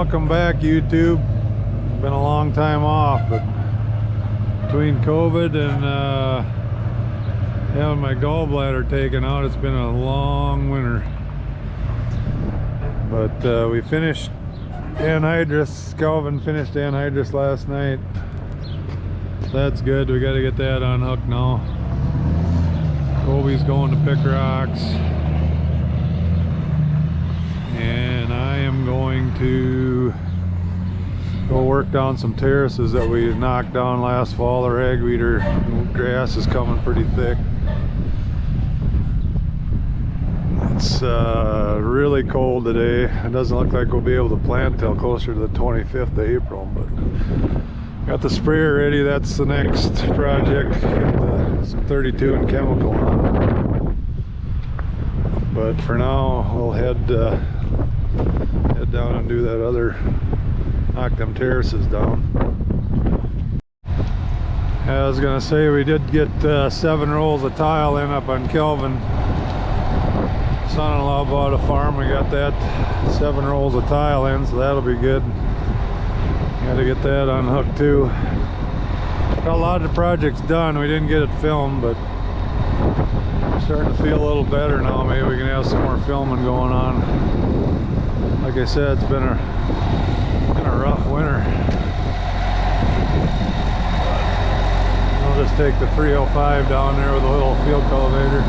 Welcome back, YouTube. It's been a long time off, but between COVID and having my gallbladder taken out, it's been a long winter. But we finished anhydrous. Calvin finished anhydrous last night. That's good. We got to get that unhooked now. Colby's going to pick rocks, and I am going to go work down some terraces that we knocked down last fall. The ragweeder grass is coming pretty thick. It's really cold today. It doesn't look like we'll be able to plant till closer to the 25th of April, but got the sprayer ready. That's the next project. Get some 32 and chemical on. But for now, we'll head down and do that other, knock them terraces down. I was gonna say we did get 7 rolls of tile in up on Calvin. Son-in-law bought a farm. We got that 7 rolls of tile in, so that'll be good. Got to get that unhooked too. Got a lot of the projects done. We didn't get it filmed, but starting to feel a little better now. Maybe we can have some more filming going on. Like I said, it's been a rough winter. I'll just take the 305 down there with a little field cultivator.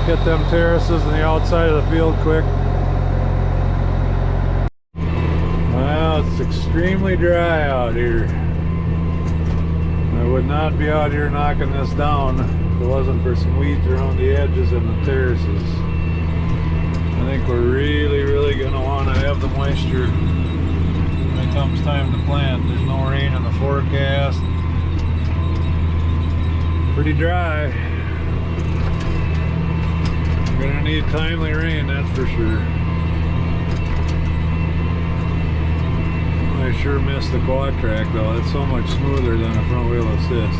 Get them terraces on the outside of the field quick. It's extremely dry out here. I would not be out here knocking this down if it wasn't for some weeds around the edges and the terraces. I think we're really going to want to have the moisture when it comes time to plant. There's no rain in the forecast. Pretty dry. We're going to need timely rain, that's for sure. I sure miss the quad track though. It's so much smoother than a front wheel assist.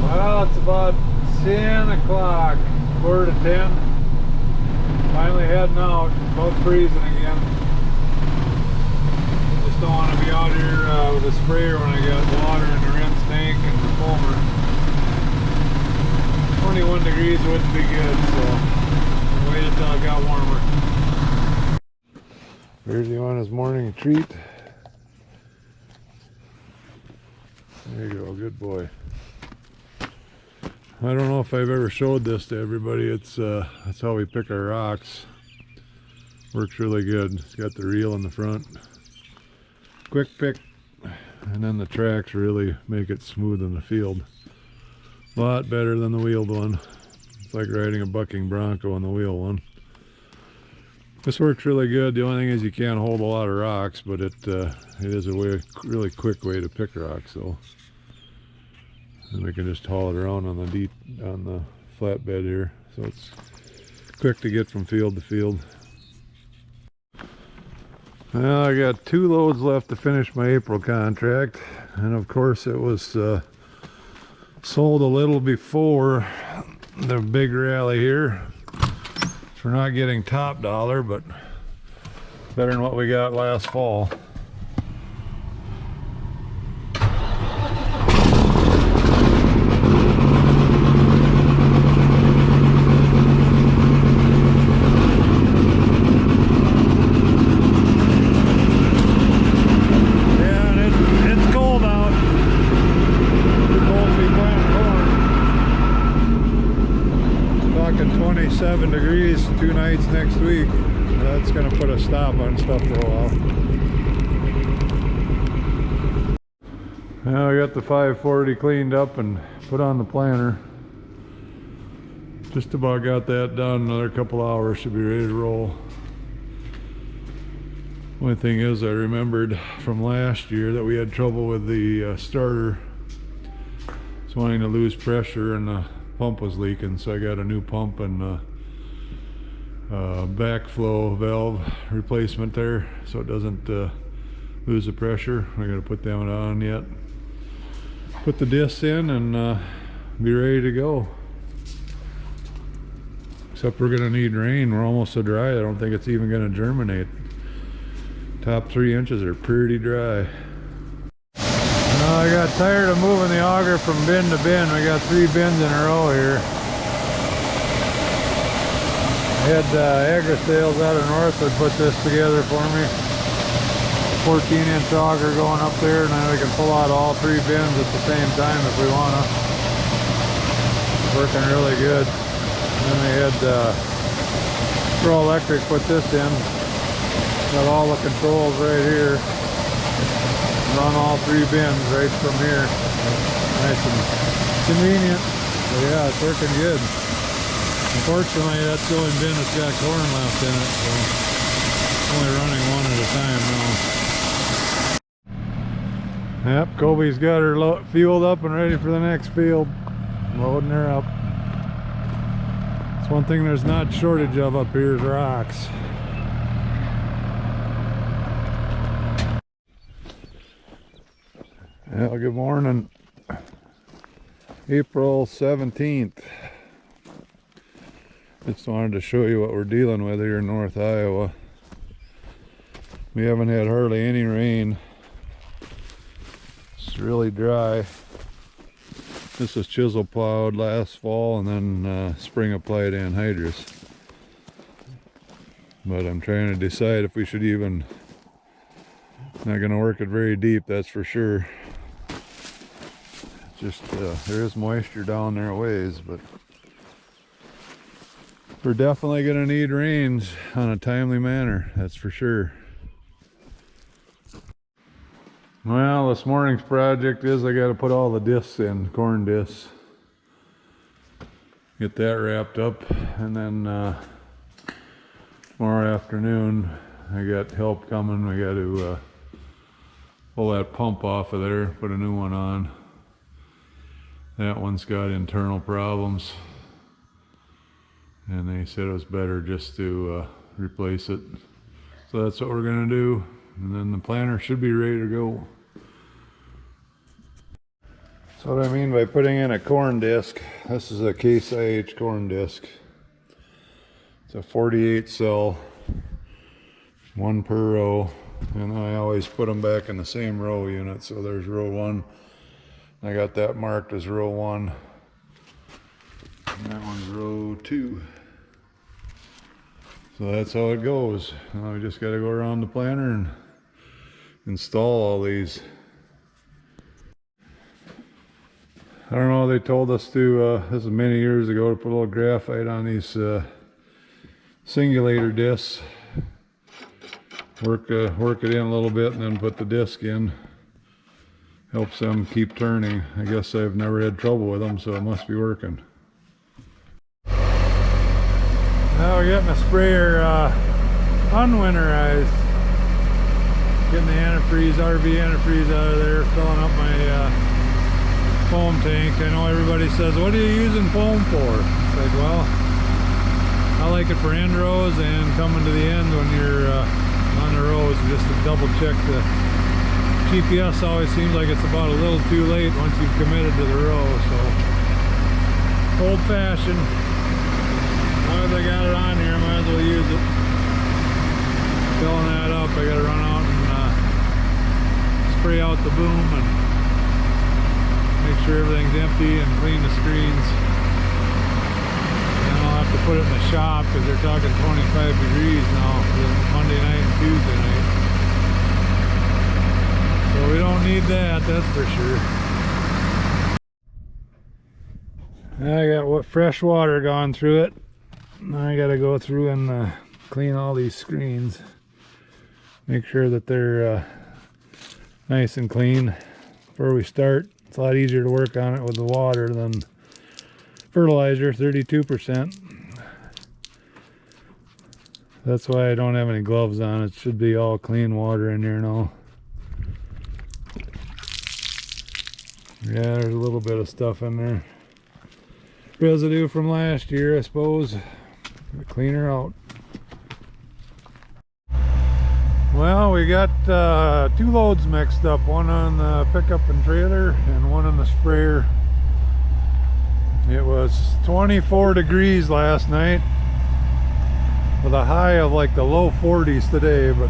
Well, it's about 10 o'clock, quarter to 10. Finally heading out, both freezing again. Just don't want to be out here with a sprayer when I got water in the rinse tank and the foamer. 21 degrees wouldn't be good, so I'll wait until it got warmer. There's he on his morning treat. There you go, good boy. I don't know if I've ever showed this to everybody. That's how we pick our rocks. Works really good. It's got the reel in the front. Quick pick, and then the tracks really make it smooth in the field. A lot better than the wheeled one. It's like riding a bucking bronco on the wheel one. This works really good. The only thing is you can't hold a lot of rocks, but it is a really quick way to pick rocks. So, and we can just haul it around on the flatbed here. So it's quick to get from field to field. Well, I got 2 loads left to finish my April contract, and of course it was sold a little before the big rally here. We're not getting top dollar, but better than what we got last fall. Yeah, and it's cold out. It's cold to be planting corn. Talking 27 degrees 2 nights next week. That's going to put a stop on stuff for a while. Now I got the 540 cleaned up and put on the planter. Just about got that done. Another couple hours should be ready to roll. Only thing is, I remembered from last year that we had trouble with the starter. It's wanting to lose pressure and the pump was leaking, so I got a new pump and backflow valve replacement there, so it doesn't lose the pressure. I got to put them on yet. Put the discs in and be ready to go. Except we're gonna need rain. We're almost so dry, I don't think it's even gonna germinate. Top 3 inches are pretty dry. I got tired of moving the auger from bin to bin. We got 3 bins in a row here. I had agri sales out of Northwood put this together for me. 14-inch auger going up there, and then we can pull out all 3 bins at the same time if we want to. Working really good. And then we had Pro Electric put this in. Got all the controls right here. Run all 3 bins right from here. Nice and convenient. But yeah, it's working good. Unfortunately, that's the only bin that's got corn left in it, so only running one at a time now. Yep, Kobe's got her fueled up and ready for the next field. Loading her up. It's one thing there's not shortage of up here is rocks. Well, good morning. April 17th. Just wanted to show you what we're dealing with here in North Iowa. We haven't had hardly any rain. It's really dry. This was chisel plowed last fall and then spring applied anhydrous. But I'm trying to decide if we should even, not going to work it very deep, that's for sure. Just there is moisture down there a ways, but we're definitely going to need rains on a timely manner, that's for sure. Well, this morning's project is I got to put all the discs in, corn discs. Get that wrapped up, and then tomorrow afternoon I got help coming. We got to pull that pump off of there, put a new one on. That one's got internal problems, and they said it was better just to replace it. So that's what we're gonna do, and then the planter should be ready to go. So what I mean by putting in a corn disc, this is a Case IH corn disc. It's a 48 cell, 1 per row, and I always put them back in the same row unit. So there's row 1. I got that marked as row 1. And that one's row 2. So that's how it goes. Now we just got to go around the planter and install all these. I don't know, they told us to, this is many years ago, to put a little graphite on these singulator discs. Work it in a little bit and then put the disc in. Helps them keep turning. I guess I've never had trouble with them, so it must be working. Now we're getting the sprayer unwinterized. Getting the antifreeze, RV antifreeze out of there, filling up my foam tank. I know everybody says, what are you using foam for? It's like, well, I like it for end rows and coming to the end when you're on the rows, just to double check the GPS. Always seems like it's about a little too late once you've committed to the row. So old fashioned. As long as I got it on here, I might as well use it. Filling that up, I gotta run out and spray out the boom and make sure everything's empty and clean the screens. Then I'll have to put it in the shop because they're talking 25 degrees now for Monday night and Tuesday night. So we don't need that, that's for sure. I got fresh water going through it. Now I gotta go through and clean all these screens. Make sure that they're nice and clean before we start. It's a lot easier to work on it with the water than fertilizer, 32%. That's why I don't have any gloves on. It should be all clean water in here now. Yeah, there's a little bit of stuff in there. Residue from last year, I suppose. Clean her out. Well, we got 2 loads mixed up, one on the pickup and trailer and one on the sprayer. It was 24 degrees last night, with a high of like the low 40s today, but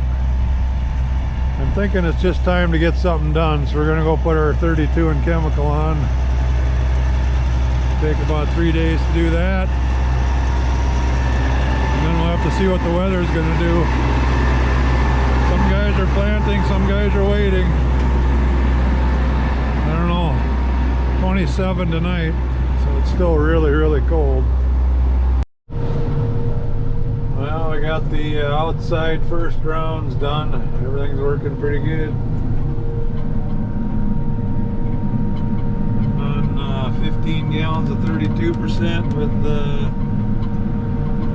I'm thinking it's just time to get something done, so we're gonna go put our 32 and chemical on. Take about 3 days to do that, and then we'll have to see what the weather is gonna do. Some guys are planting, some guys are waiting. I don't know, 27 tonight, so it's still really, really cold. Well, we got the outside first rounds done. Everything's working pretty good. On 15 gallons of 32% with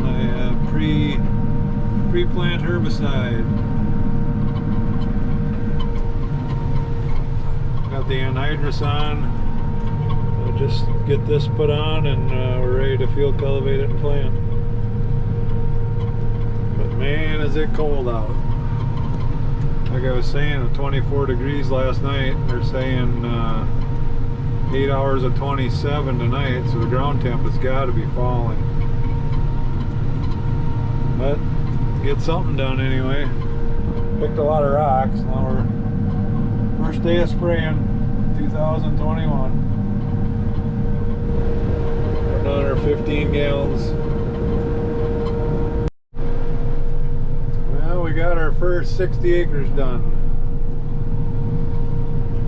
my pre-plant herbicide. Got the anhydrous on. I'll just get this put on and we're ready to field cultivate it and plant. Man, is it cold out. Like I was saying, 24 degrees last night. They're saying 8 hours of 27 tonight, so the ground temp has got to be falling. But get something done anyway. Picked a lot of rocks. Now we're first day of spraying, 2021. Putting on our 15 gallons. We got our first 60 acres done.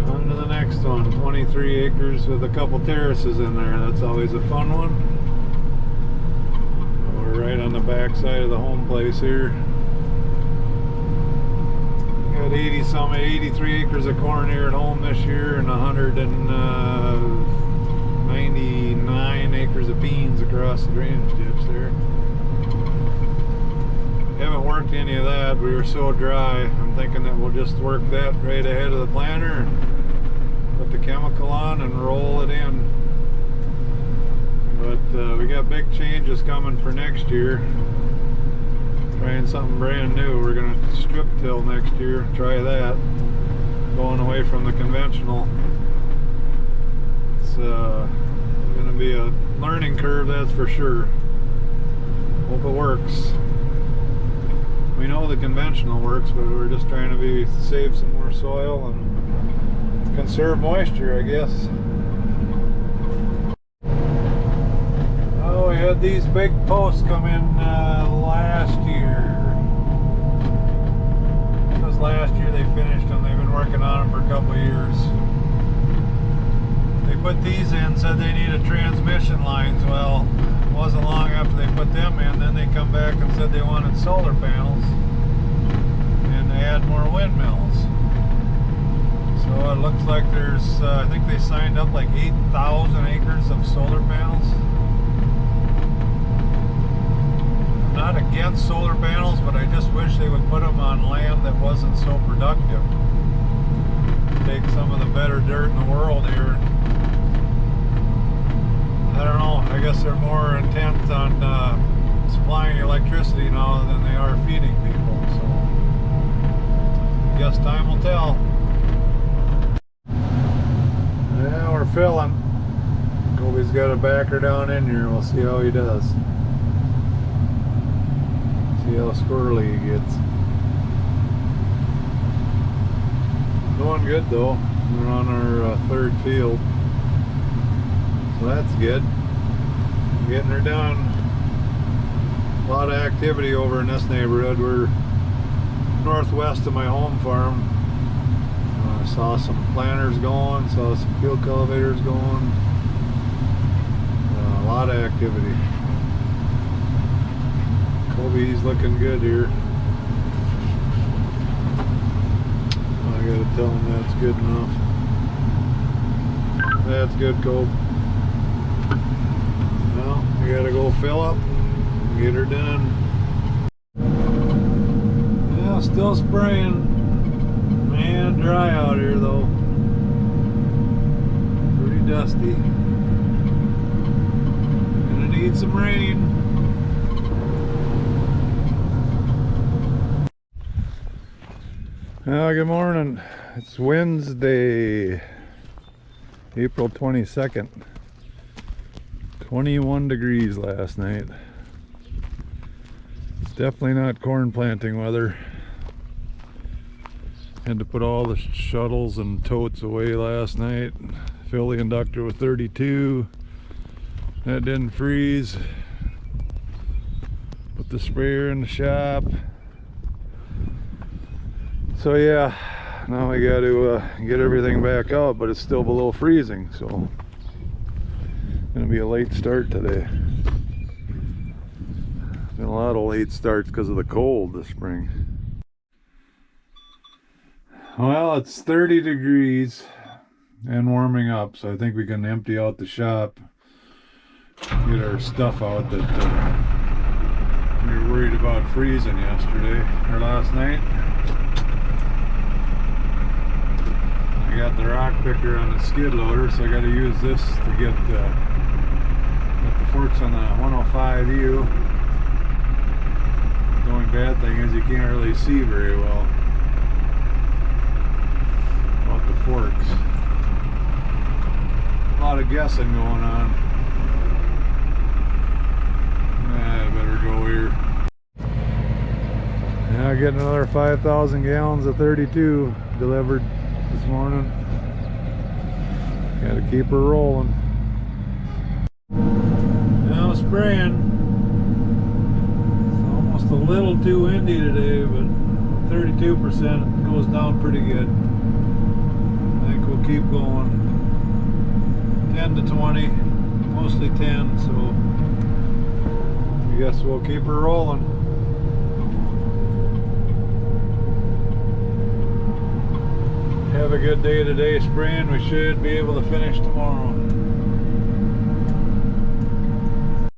On to the next one, 23 acres with a couple terraces in there. That's always a fun one. We're right on the back side of the home place here. Got 83 acres of corn here at home this year, and 199 acres of beans across the drainage ditch there. Haven't worked any of that. We were so dry. I'm thinking that we'll just work that right ahead of the planter and put the chemical on and roll it in. But we got big changes coming for next year. Trying something brand new. We're going to strip till next year. Try that. Going away from the conventional. It's going to be a learning curve, that's for sure. Hope it works. We know the conventional works, but we're just trying to save some more soil and conserve moisture, I guess. Oh, we had these big posts come in last year. Because last year they finished them. They've been working on them for a couple of years. They put these in, said they needed transmission lines. Well, it wasn't long after they put them in, then they come back and said they wanted solar panels and they had more windmills. So it looks like there's, I think they signed up like 8,000 acres of solar panels. I'm not against solar panels, but I just wish they would put them on land that wasn't so productive. Take some of the better dirt in the world here. I don't know, I guess they're more intent on supplying electricity now than they are feeding people, so I guess time will tell. Yeah, we're filling. Kobe's got a backer down in here, we'll see how he does. See how squirrely he gets. Going good though, we're on our third field. So that's good. Getting her done. A lot of activity over in this neighborhood. We're northwest of my home farm. Saw some planters going, saw some field cultivators going. A lot of activity. Kobe's looking good here. I gotta tell him that's good enough. That's good, Kobe. Well, we gotta go fill up and get her done. Yeah, still spraying. Man, dry out here though. Pretty dusty. Gonna need some rain. Good morning. It's Wednesday, April 22nd. 21 degrees last night. Definitely not corn planting weather. Had to put all the shuttles and totes away last night. Fill the inductor with 32. That didn't freeze. Put the sprayer in the shop. So yeah, now I got to get everything back out, but it's still below freezing, so gonna be a late start today. Been a lot of late starts because of the cold this spring. Well, it's 30 degrees and warming up, so I think we can empty out the shop, get our stuff out that we were worried about freezing yesterday or last night. I got the rock picker on the skid loader, so I got to use this to get the forks on the 105U. The only bad thing is you can't really see very well about the forks. A lot of guessing going on. I better go here. Yeah, getting another 5,000 gallons of 32 delivered this morning. Gotta keep her rolling. Now spraying. It's almost a little too windy today, but 32% goes down pretty good. I think we'll keep going. 10 to 20, mostly 10, so I guess we'll keep her rolling. Have a good day today spraying. We should be able to finish tomorrow.